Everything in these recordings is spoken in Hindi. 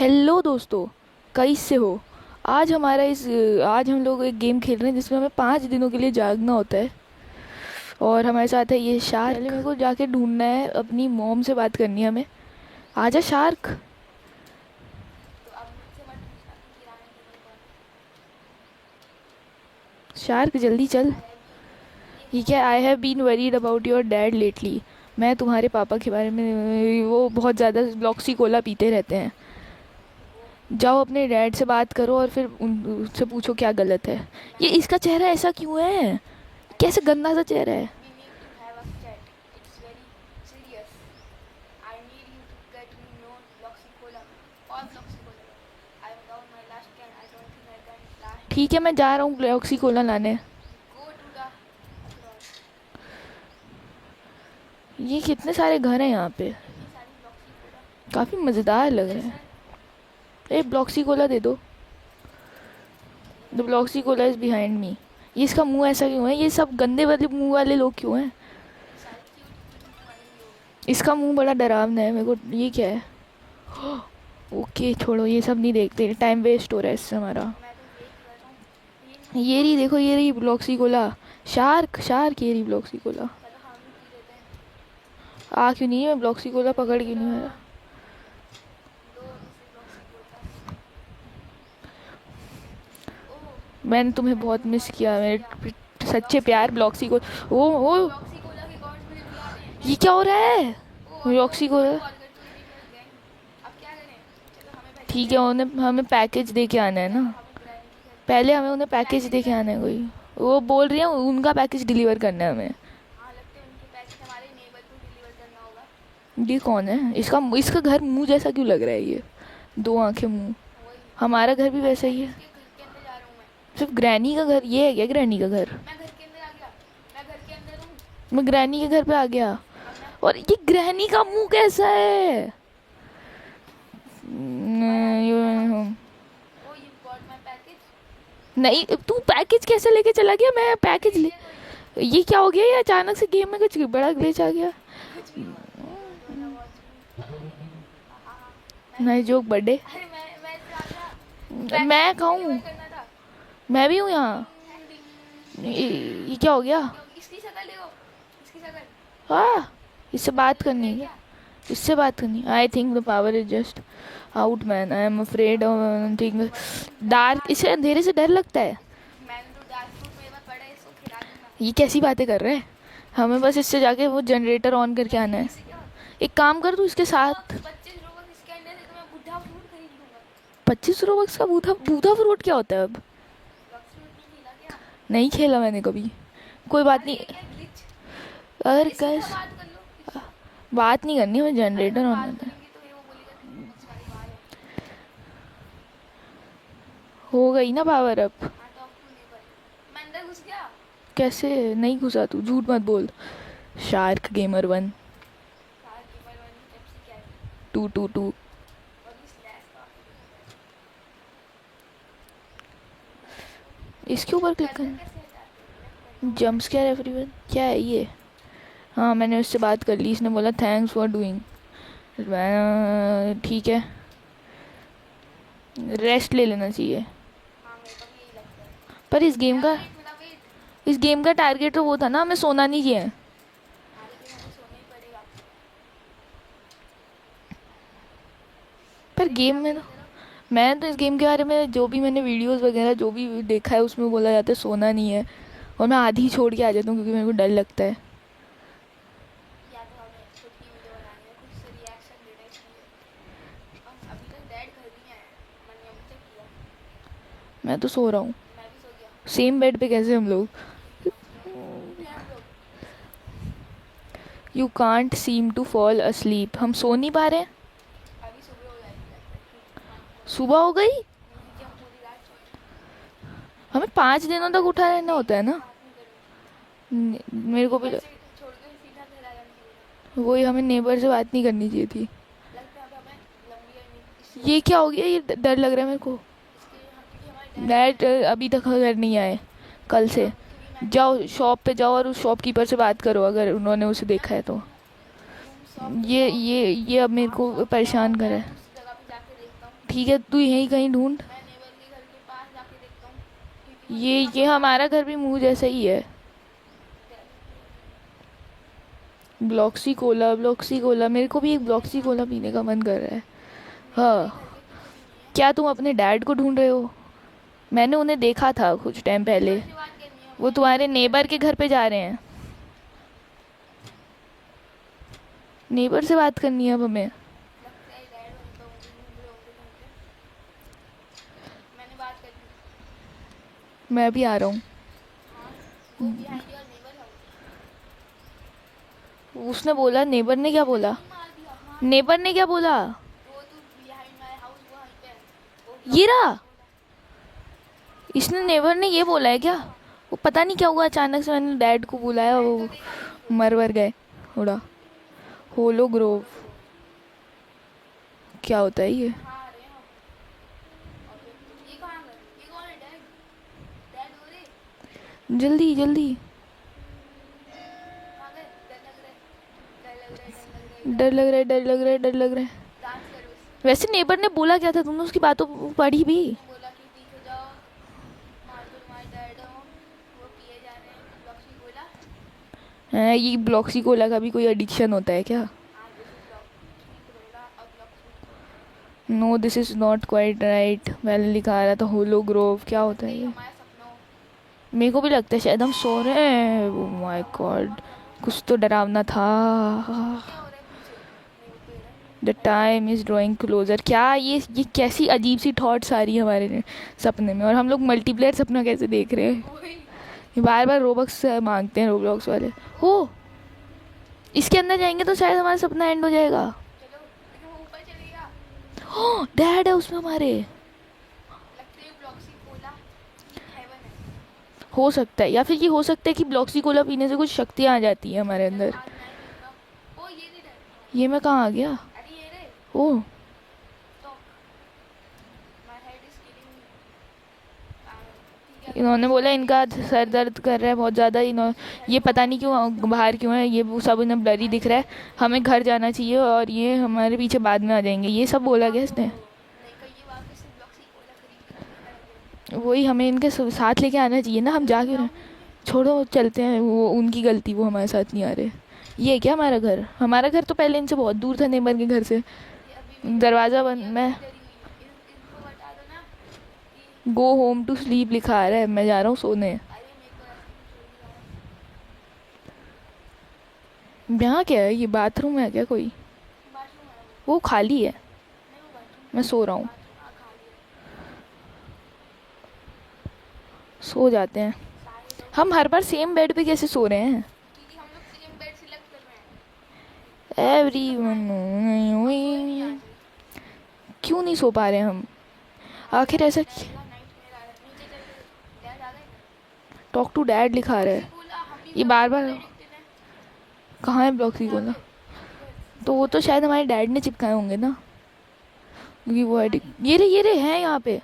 हेलो दोस्तों, कैसे हो। आज हम लोग एक गेम खेल रहे हैं जिसमें हमें 5 दिनों के लिए जागना होता है। और हमारे साथ है ये शार्क। पहले मेरे को जाके ढूंढना है, अपनी मॉम से बात करनी है हमें। आजा शार्क। शार्क जल्दी चल। ये क्या, I have been worried about your dad lately. मैं तुम्हारे पापा के बारे में, वो बहुत ज़्यादा ब्लॉक्सी कोला पीते रहते हैं। जाओ अपने डैड से बात करो और फिर उनसे पूछो क्या गलत है। ये इसका चेहरा ऐसा क्यों है, कैसे गंदा सा चेहरा है। ठीक है, मैं जा रहा हूँ ब्लॉक्सी कोला लाने। ये कितने सारे घर हैं यहाँ पे, काफ़ी मज़ेदार लग रहे हैं। ए ब्लॉक्सी कोला दे दो। The Bloxy cola is behind me. ये इसका मुंह ऐसा क्यों है, ये सब गंदे वाले मुंह वाले लोग क्यों हैं। इसका मुंह बड़ा डरावना है मेरे को। ये क्या है। ओके छोड़ो, ये सब नहीं देखते, टाइम वेस्ट हो रहा है इससे हमारा। ये रही देखो, ये रही ब्लॉक्सी कोला। शार्क शार्क, ये रही ब्लॉक्सी कोला। आ क्यों नहीं है, ब्लॉक्सी कोला पकड़ क्यों नहीं है। मैंने तुम्हें बहुत मिस किया, मेरे सच्चे प्यार ब्लॉक्सी को। ओ ये क्या हो रहा है ब्लॉक्सी को। ठीक है, उन्हें हमें पैकेज दे के आना है ना। पहले हमें उन्हें पैकेज दे के आना है कोई। वो बोल रही है उनका पैकेज डिलीवर करना है हमें। ये कौन है, इसका इसका घर मुंह जैसा क्यों लग रहा है, ये दो आंखें मुंह। हमारा घर भी वैसा ही है। सिर्फ ग्रैनी का घर ये है क्या, ग्रैनी का घर। मैं ग्रैनी के घर पे आ गया। और ये ग्रैनी का मुंह कैसा है। नहीं, तू पैकेज कैसे लेके चला गया, मैं पैकेज ले। ये क्या हो गया, ये अचानक से गेम में कुछ बड़ा ग्लिच आ गया। नहीं जोक बर्थडे। मैं खाऊं, मैं भी हूँ यहाँ। ये क्या हो गया। हाँ, इससे बात करनी है, इससे बात करनी। I think the power is just out man, I am afraid of thing dark. इसे अंधेरे से डर लगता है। ये कैसी बातें कर रहे हैं। हमें बस इससे जाके वो जनरेटर ऑन करके आना है। एक काम कर, तू इसके साथ। 25 रोबक्स का बूथा बूथा फ्रूट क्या होता है अब। नहीं खेला मैंने कभी। कोई बात नहीं। अगर कैस बात नहीं करनी, मैं जनरेटर ऑन करना है। हो गई ना पावर अप। कैसे नहीं घुसा, तू झूठ मत बोल। शार्क गेमर 1 2 इसके ऊपर क्लिक करना। जंप स्केयर एवरीवन, क्या है ये। हाँ मैंने उससे बात कर ली, इसने बोला थैंक्स फॉर डूइंग। ठीक है, रेस्ट ले लेना चाहिए। पर इस गेम का टारगेट तो वो था ना, हमें सोना नहीं किया है। पर गेम में तो मैं तो इस गेम के बारे में जो भी मैंने वीडियोस वगैरह जो भी देखा है उसमें बोला जाता है सोना नहीं है। और मैं आधी छोड़ के आ जाता हूँ क्योंकि मेरे को डर लगता है। मैं तो सो रहा हूँ सेम बेड पे, कैसे हम लोग। You can't seem to fall asleep, हम सो नहीं पा रहे हैं। सुबह हो गई। हमें 5 दिनों तक उठा रहना होता है ना। मेरे को भी वही, हमें नेबर से बात नहीं करनी चाहिए थी। ये क्या हो गया, ये डर लग रहा है मेरे को। डैड अभी तक घर नहीं आए, कल से। जाओ शॉप पे जाओ और उस शॉपकीपर से बात करो अगर उन्होंने उसे देखा है तो। ये अब मेरे को परेशान करे। ठीक है, तू यहीं कहीं ढूंढ। मैं नेबर के घर के पास जाके देखता हूँ, क्योंकि मुझे ये हमारा घर भी मुंह जैसा ही है। ब्लॉक्सी कोला, मेरे को भी एक ब्लॉक्सी कोला पीने का मन कर रहा है। नेबर के घर हाँ, के पीछे भी नहीं है। क्या तुम अपने डैड को ढूंढ रहे हो? मैंने उन्हें देखा था कुछ टाइम पहले। नेबर से बात करनी है वो हमें। तुम्हारे नेबर के घर पे जा रहे हैं। नेबर से बात करनी है अब हमें। लगता है डैड उनका वो भी ढूंढ रहे होंगे कहीं पे। मैंने बात कर ली। मैं भी आ रहा हूँ। हाँ, go behind your neighbour house. उसने बोला, नेबर ने क्या बोला? नहीं, मार दिया, मार दिया। नेबर ने क्या बोला? वो तू बिहाइंड माय हाउस वो वहीं पे है। वो ये ब्लॉक्सी रहा। कोला बोला। इसने, नेबर ने ये बोला है क्या? वो पता नहीं क्या हुआ, अचानक से मैंने डैड को बुलाया, डैड तो वो देखा भी नहीं कोई। मर गए थोड़ा। होलो ग्रोव होलो ग्रोव। क्या होता है ये? कहाँ आ रहे हैं हम? अबे, ये कहाँ गए? ये कौन है? डैड? डैड हो रहे? जल्दी जल्दी। कहाँ गए? डर लग रहा है, डर लग रहा है, डर लग रहा है इधर। डर लग रहा है, डर लग रहा है, डर लग रहा है। डांस कर बस। वैसे नेबर ने बोला क्या था? तुमने उसकी बातों पढ़ी भी? उसने बोला कि पीछे जाओ, मार दो तुम्हारे डैड हो, वो पिए जा रहे हैं ब्लॉक्सी कोला। है, ये ब्लॉक्सी कोला का भी कोई एडिक्शन होता है क्या? हाँ, दिस इज ब्लॉक्सी कोला, अब Bloxy cola. No, this is not quite right. मैंने लिखा रहा था होलो ग्रोव, क्या होता है नहीं, ये? हमारा सपना हो। मेरे को भी लगता है शायद हम सो रहे हैं। ओह माय गॉड, कुछ तो डरावना था। ये क्या हो रहा है पीछे? नहीं, वो तो ये रहा है। The time is drawing closer. क्या ये कैसी अजीब सी थॉट्स आ रही है हमारे सपने में, और हम लोग मल्टीप्लेयर सपना कैसे देख रहे हैं? वही। ये बार बार रोबक्स मांगते हैं, रोब्लॉक्स वाले। हो, इसके अंदर जाएंगे तो शायद हमारा सपना एंड हो जाएगा। चलो, लेकिन वो ऊपर चले गया। हो, डैड है उसमें हमारे। लगता है ब्लॉक्सी कोला हेवन है। हो सकता है, या फिर ये हो सकता है कि ब्लॉक्सी कोला पीने से कुछ शक्तियाँ आ जाती है हमारे चल, अंदर। आज मैं पीऊंगा। ओ, ये नहीं रहे। ये मैं कहाँ आ गया? अरे ये रहे। Oh, stop. My head is killing me. ठीक है, अगर इन्होंने पुलिस बोला वाले इनका देखेंगे सर दर्द कर रहा है बहुत ज़्यादा। ये पता नहीं क्यों बाहर क्यों है, ये वो सब इन्हें ब्लरी दिख रहा है। हमें घर जाना चाहिए और ये हमारे पीछे बाद में आ जाएंगे, ये सब बोला गया इसने। नहीं, कहिए वापस से ब्लॉक्सी कोला खरीद के पीने लगे। वही, हमें इनके साथ लेके आना चाहिए ना, हम जा क्यों रहे हैं? छोड़ो, चलते हैं, वो उनकी गलती, वो हमारे साथ नहीं आ रहे। ये है क्या हमारा घर? हमारा घर तो पहले इनसे बहुत दूर था, नेबर के घर से। ये अभी भी दरवाज़ा बंद। ये मैं अभी भी डरी हुई है। इनको बता दो ना कि गो होम टू स्लीप लिखा आ रहा है, मैं जा रहा हूँ सोने। अरे मेरे को ऐसे कुछ हो नहीं रहा है। यहाँ क्या है? ये बाथरूम है क्या कोई? बाथरूम है वो खाली है। नहीं, वो बाथरूम मैं नहीं सो है। रहा हूँ। बाथरूम हाँ खाली है। सो जाते हैं। सारे लोग हम हर बार सेम बेड पे कैसे सो रहे हैं? क्योंकि हम लोग सेम बेड सिलेक्ट कर रहे हैं। Every one. हम सोए नहीं आज। क्यों नहीं सो पा रहे हम? आखिर ऐसा पहला नाइटमेयर आ रहा है। नीचे चल के देख। डैड आ गए। टॉक टू डैड लिखा आ रहा ब्लॉक्सी है। कोला, हम भी ये बार ब्लॉक्सी बार कोला एडिक्टेड हैं। कहाँ है ब्लॉक्सी यहाँ कोला? पे इधर। तो वो तो शायद हमारे डैड ने चिपकाए होंगे ना, क्योंकि वो एडिक्ट। ये रहे हैं यहाँ पे।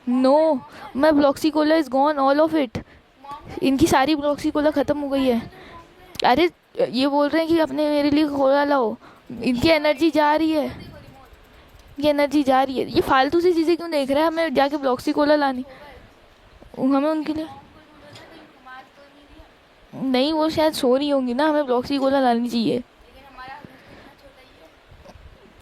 नो, मैं Bloxy cola is gone, all of it. Mom ने इनकी सारी ब्लॉक्सी कोला ख़त्म हो गई है। मॉम ने अरे, ये बोल रहे हैं कि अपने मेरे लिए कोला लाओ। इनकी एनर्जी जा रही है, देखो रिमोट। ये एनर्जी जा रही है। ये फालतू सी चीज़ें क्यों देख रहा है? हमें जाके ब्लॉक्सी कोला लानी, सो गए। हमें उनके लिए। मॉम को ढूंढो ना, कहीं घुमा तो नहीं दिया। नहीं, वो शायद सो रही होंगी ना, हमें ब्लॉक्सी कोला लानी चाहिए। लेकिन हमारा घर तो इतना छोटा ही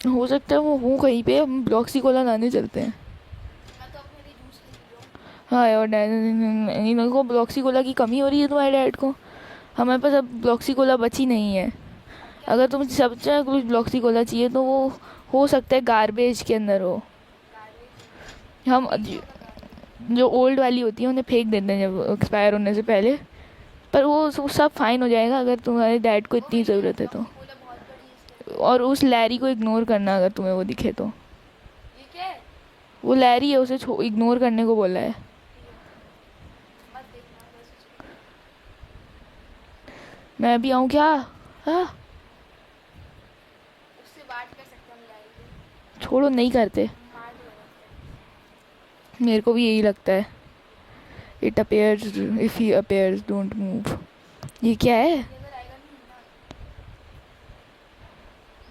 है। हो सकता है वो हो कहीं पे, हम ब्लॉक्सी कोला लाने चलते हैं। मैं तो अपने लिए जूस खरीद रहा हूँ। हाँ, और डैड, इनको ब्लॉक्सी कोला की कमी हो रही है तुम्हारे डैड को। हमारे पास अब ब्लॉक्सी कोला बची नहीं है। अब क्या अगर तुम सब चाहे कुछ ब्लॉक्सी कोला चाहिए तो वो हो सकता है गार्बेज के अंदर हो। गार्बेज हम मिक्स होगा गार्बेज। जो ओल्ड वाली होती है उन्हें फेंक देते हैं जब एक्सपायर होने से पहले। पर वो सब फाइन हो जाएगा अगर तुम्हारे डैड को इतनी ज़रूरत है तो। ब्लॉक्सी कोला बहुत बड़ी है इसलिए। और उस लैरी को इग्नोर करना अगर तुम्हें वो दिखे तो। ये क्या है? वो लैरी है, उसे इग्नोर करने को बोला है। ठीक है, मत देखना बस उसको। मैं भी आऊँ क्या? हाँ, उससे बात कर सकते हम लाइव। छोड़ो, नहीं करते। मार दो लगता मेरे को भी यही लगता है। It appears, if he appears don't move. ये क्या है? है। ये अगर आएगा नहीं ना।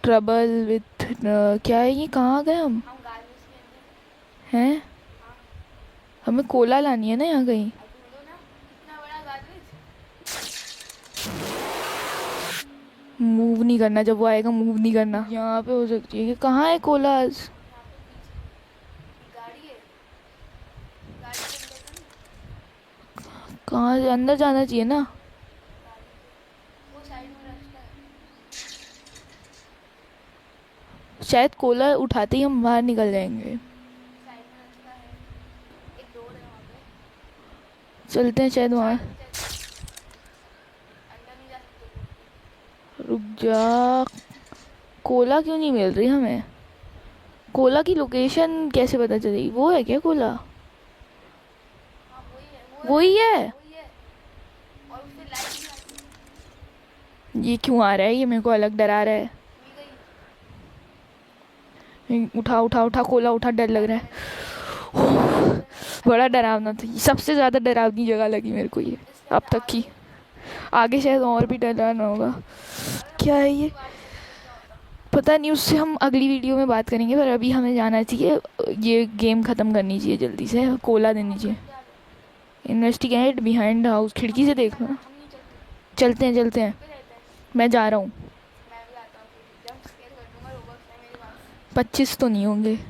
ट्रबल विथ क्या है ये? कहाँ गए हम? गार्बेज के अंदर। हैं? हाँ, हमें कोला लानी है ना यहाँ कहीं। अब ढूंढो ना, कितना बड़ा गार्बेज। मूव नहीं करना, जब वो आएगा मूव नहीं करना। यहाँ पे हो सकती है कि कहाँ है कोलाज? यहाँ पे पीछे ये गाड़ी है, गाड़ी के अंदर तो नहीं, कहाँ से अंदर जाना चाहिए ना? गाड़ी के वो साइड में रास्ता है। शायद कोला उठाते ही हम बाहर निकल जाएंगे। साइड में रास्ता है, एक डोर है वहाँ पे। चलते हैं शायद वहाँ। साइड में चलते हैं। अंदर नहीं जा सकते डोर के। रुक जा। कोला क्यों नहीं मिल रही हमें? कोला की लोकेशन कैसे पता चलेगी? वो है क्या कोला? हाँ वही है, वही है। वही है। और उससे लाइट भी आती है। ये क्यों आ रहा है? ये मेरे को अलग डरा रहा है। मिल गई। उठा उठा उठा कोला उठा, डर लग रहा है। बड़ा डरावना था, सबसे ज़्यादा डरावनी जगह लगी मेरे को ये अब तक की। आगे शायद और भी डरावना होगा। क्या है ये? पता नहीं, उससे हम अगली वीडियो में बात करेंगे, पर अभी हमें जाना चाहिए। ये गेम ख़त्म करनी चाहिए जल्दी से, कोला देनी चाहिए। इन्वेस्टिगेट बिहाइंड द हाउस, खिड़की से देखना। हम नहीं चलते। चलते हैं चलते हैं। पे रहता है। मैं जा रहा हूँ। मैं भी आता हूँ, जंप स्केयर कर दूंगा, रोबोट्स है मेरे पास। 25 तो नहीं होंगे। 25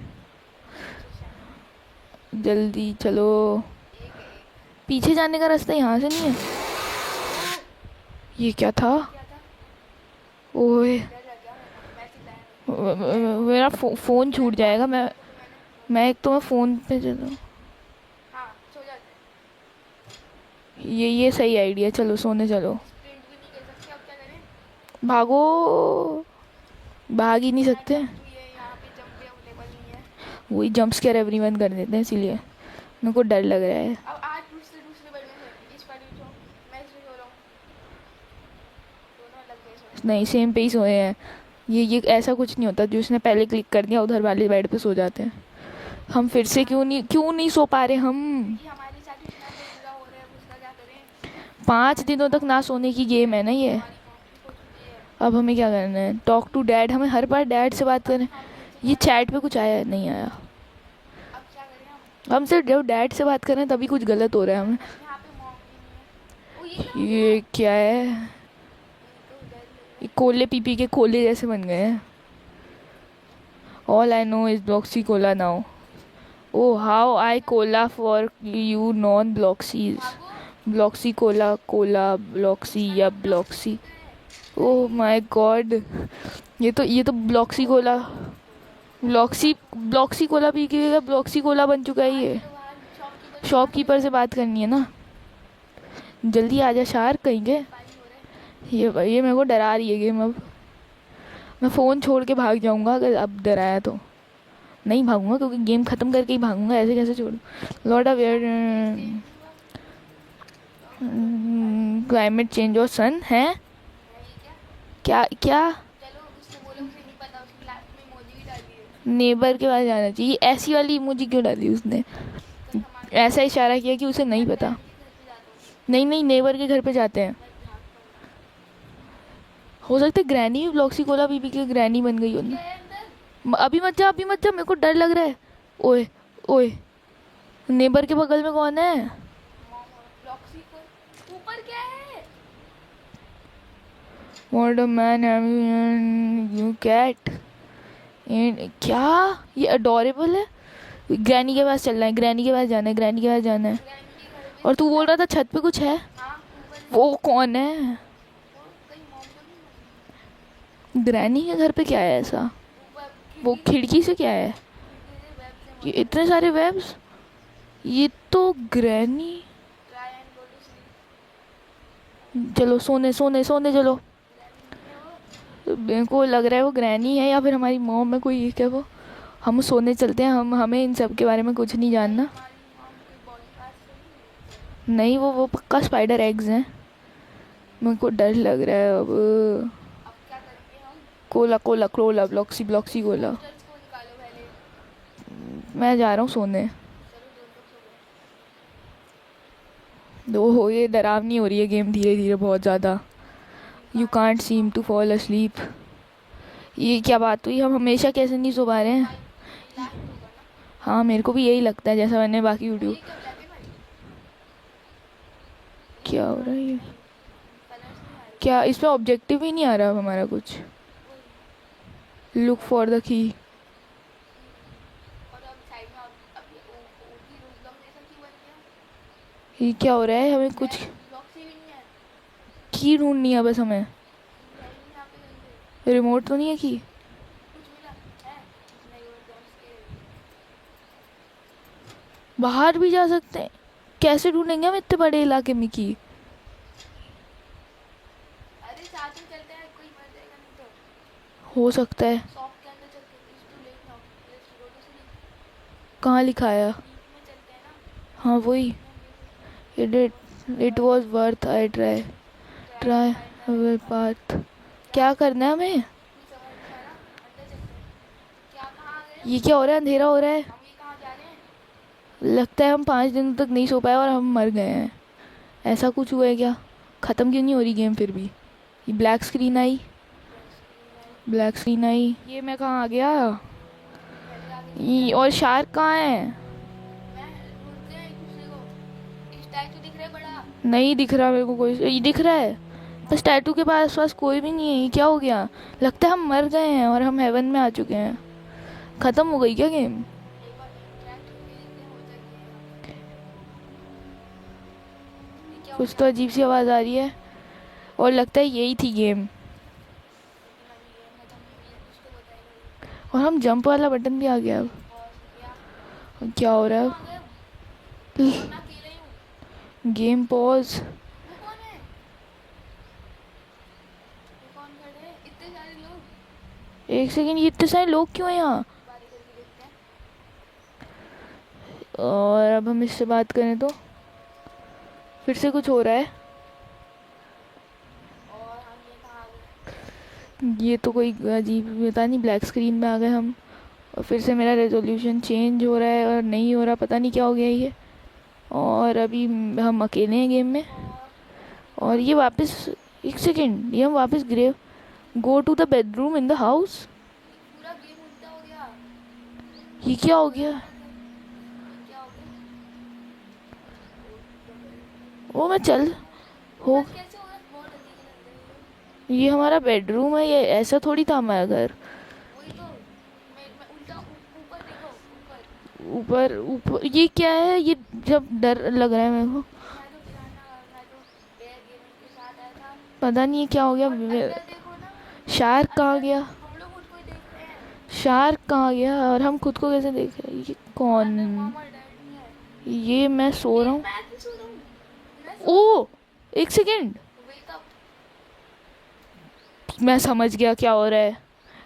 है। जल्दी चलो। एक है, एक। पीछे जाने का रास्ता यहाँ से नहीं है। ये क्या था? क्या था? ओए, डर लग गया मैं चिल्लाया नहीं। मेरा फ़ोन छूट जाएगा। मैं तो मैंने मैं एक तो मैं फ़ोन पे चलूँ। हाँ सो जाते हैं। ये सही आइडिया। चलो सोने चलो। स्प्रिंट भी नहीं कर सकते, अब क्या करें? भागो। भाग ही नहीं सकते। जंप भी है यहाँ पे, जंप भी अवेलेबल नहीं है। वही जंप स्केयर एवरीवन कर देते हैं, इसीलिए मेरे को डर लग रहा है। अब आज दूसरे दूसरे बेड में सोए। इस वाले में सो, मैं इसमें सो रहा हूँ, दोनों अलग पे सोए। नहीं, सेम पे ही सोए हैं। ये ऐसा कुछ नहीं होता, जो उसने पहले क्लिक कर दिया उधर वाले बेड पे सो जाते हैं। हम फिर से क्यों नहीं सो पा रहे हम? ये हमारे साथ इतना बुरा हो रहा है, अब उसका क्या करें? 5 दिनों तक ना सोने की गेम है ना ये। हमारी मॉम भी सो चुकी है। अब हमें क्या करना है? Talk to dad. हमें हर बार डैड से बात करें। हम नीचे ये जा- चैट पे कुछ आया नहीं आया? अब क्या करें हम? हम सिर्फ जब डैड से बात कर रहे हैं तभी कुछ गलत हो रहा है हमें। यहाँ पे मॉम भी नहीं है। ओ ये क्या हो ये क्या है? गया? ये तो डर लग रहा ये कोले पी के कोले जैसे बन गए हैं। All I know is Bloxy cola now. Oh how I cola for you non Bloxies. है। भागो। ब्लॉक्सी कोला, कोला ब्लॉक्सी या ब्लॉक्सी। Oh my God. ये तो ब्लॉक्सी कोला। ब्लॉक्सी कोला पी के ब्लॉक्सी कोला बन चुका है ये। तो बाहर शॉपकीपर शॉपकीपर से बात करनी है ना। जल्दी आजा शार्क कहीं के। पानी हो रहा है। ये मेरे को डरा रही है गेम। अब मैं फ़ोन छोड़ के भाग जाऊंगा अगर अब डराया तो। नहीं भागूंगा, क्योंकि गेम ख़त्म करके ही भागूंगा, ऐसे कैसे छोड़ूं? Lord of air, climate change और सन है। नहीं क्या? क्या क्या? चलो उससे बोलो, उसे नहीं पता, उसकी लास्ट में इमोजी भी डाली है। नेबर के पास जाना चाहिए। ऐसी वाली इमोजी क्यों डाली उसने? कल हमारे ऐसा इशारा किया कि उसे नहीं पता। के घर पे जाता हूँ। नहीं नहीं, नेबर के घर पे जाते हैं। मैं भागता हूँ। हो सकता है ग्रैनी भी ब्लॉक्सी कोला पी के ग्रैनी बन गई हो क्या ना। है अंदर? अभी मत जा, अभी मत जा, मेरे को डर लग रहा है। ओए ओए, नेबर के बगल में कौन है? मॉम और फ्लॉक्सी को ऊपर क्या है? What a man, you cat. क्या? ये अडोरेबल है। ग्रैनी के पास चलना है, ग्रैनी के पास जाना है, ग्रैनी के पास जाना है। ग्रैनी के घर पे। और तू बोल रहा था छत पे कुछ है। हाँ ऊपर। वो कौन है? वो कहीं मॉम तो नहीं है? ग्रैनी के घर पे क्या है ऐसा? ऊपर वो खिड़की से क्या है? खिड़की से वेब से ये इतने सारे वेब्स। ये तो granny. Try and go to sleep. चलो सोने सोने सोने चलो। मेरे को लग रहा है वो ग्रैनी है या फिर हमारी मॉम है कोई, क्या वो। हम सोने चलते हैं। हमें इन सब के बारे में कुछ नहीं जानना। हमारी मॉम के बॉडी पार्ट्स तो नहीं है। नहीं, वो पक्का स्पाइडर एग्स हैं। मेरे को डर लग रहा है अब। अब क्या करेंगे हम? Cola cola cola Bloxy Bloxy cola. Church को निकालो पहले। मैं जा रहा हूँ सोने। चलो दोनों लोग सो गए। दो हो, ये डरावनी हो रही है गेम धीरे धीरे बहुत ज़्यादा। You can't seem to fall asleep। ये क्या बात हुई? हम हमेशा कैसे नहीं सो पा रहे हैं? लास्ट होगा ना। हाँ, मेरे को भी यही लगता है, जैसा मैंने बाकी वीडियो। ये क्या ब्लैक एंड व्हाइट? क्या हो रहा है ये? कलर्स नहीं आ रहे। क्या इसमें ऑब्जेक्टिव ही नहीं आ रहा अब हमारा कुछ? वही। Look for the key. और अब साइड में अब ये ओटी रूज जैसा की बन गया। ये क्या हो रहा है? हमें कुछ ब्लॉक से भी नहीं है। की ढूंढनी है बस हमें। की है ही नहीं यहाँ पे कहीं पे। रिमोट तो नहीं है की? कुछ मिला है? नहीं वो ब्लॉक्स के। बाहर भी जा सकते हैं? कैसे ढूंढेंगे हम इतने बड़े इलाके में की? अरे साथ में चलते हैं, कोई मर जाएगा नहीं तो। हो सकता है। शॉप के अंदर चलते हैं, it's too late now, let's go to sleep. कहाँ लिखा है? स्लीप में चलते हैं ना। हाँ वही। स्लीप में it was worth I try try path. क्या करना है हमें? कुछ समझ नहीं आ रहा, अंदर चलते हैं। क्या कहाँ आ गए हम? ये क्या हो रहा है? अंधेरा हो रहा है। ये कहाँ जा रहे हैं? लगता है हम 5 दिन तक नहीं सो पाए और हम मर गए हैं। ऐसा कुछ हुआ है क्या? ख़त्म क्यों नहीं हो रही गेम फिर भी? ये black screen I. Black screen I. ये मैं कहाँ आ गया? पहले आगे ये और शार्क कहाँ है? मैं ढूंढते हैं एक दूसरे को। स्टैचू दिख रहा है बड़ा। नहीं दिख रहा मेरे को कोई। ये दिख रहा है बस टैटू के पास कोई भी नहीं है। ये क्या हो गया? लगता है हम मर गए हैं और हम हेवन में आ चुके हैं। ख़त्म हो गई क्या गेम? एक बार इंटरेक्ट करके देखते हैं होता क्या है। ये क्या हो कुछ गया? तो अजीब सी आवाज़ आ रही है और लगता है यही थी गेम। लेकिन अभी ये खत्म नहीं हुई है, कुछ तो बताएगा ये। और हम जंप वाला बटन भी आ गया अब। और क्या? और क्या हो रहा है कहाँ गए हम? और ना अकेले ही हूँ। अब? Game pause. वो कौन है? ये कौन खड़े हैं? इतने सारे लोग। एक सेकंड, ये इतने सारे लोग क्यों हैं यहाँ? बारी करके देखते हैं। और अब हम इससे बात करें तो फिर से कुछ हो रहा है। और हम ये कहाँ आ गए? ये तो कोई अजीब, पता नहीं, ब्लैक स्क्रीन में आ गए हम। और फिर से मेरा रेजोल्यूशन चेंज हो रहा है और नहीं हो रहा, पता नहीं क्या हो गया ये। और अभी हम अकेले हैं गेम में। और ये वापस, एक सेकंड, ये हम वापस grave, go to the bedroom in the house. पूरा गेम उल्टा हो गया। ये क्या हो गया? ये क्या हो गया? वो मैं चल हो। उल्टा कैसे होगा? बहुत अजीब लग रहा है। ये हमारा बेडरूम है, ये ऐसा थोड़ी था हमारा घर। वही तो मैं उल्टा ऊपर देखो ऊपर। ऊपर ऊपर ये क्या है? ये जब डर लग रहा है मेरे को। मैं तो बेयर गेमिंग के साथ आया था। पता नहीं ये क्या हो गया। और अंदर देखो ना। शार्क कहाँ अंदर गया? हम लोग खुद को ही देख रहे हैं। शार्क कहाँ गया? और हम खुद को कैसे देख रहे हैं? ये कौन? अंदर मॉम और डैड नहीं है। ये मैं सो रहा हूँ। मैं भी सो रहा हूँ। ओ एक सेकंड, वेक अप। मैं समझ गया क्या हो रहा है।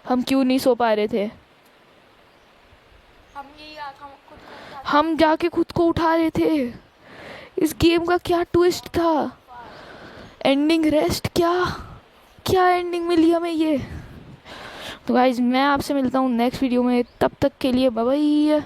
हम क्यों नहीं सो पा रहे थे? हम यही हम खुद को उठाते हम जाके खुद को उठा रहे थे। इस गेम का क्या ट्विस्ट था? फास्ट। Ending rest? क्या क्या एंडिंग मिली हमें ये? तो गाइज मैं आपसे मिलता हूँ नेक्स्ट वीडियो में, तब तक के लिए बाय बाय।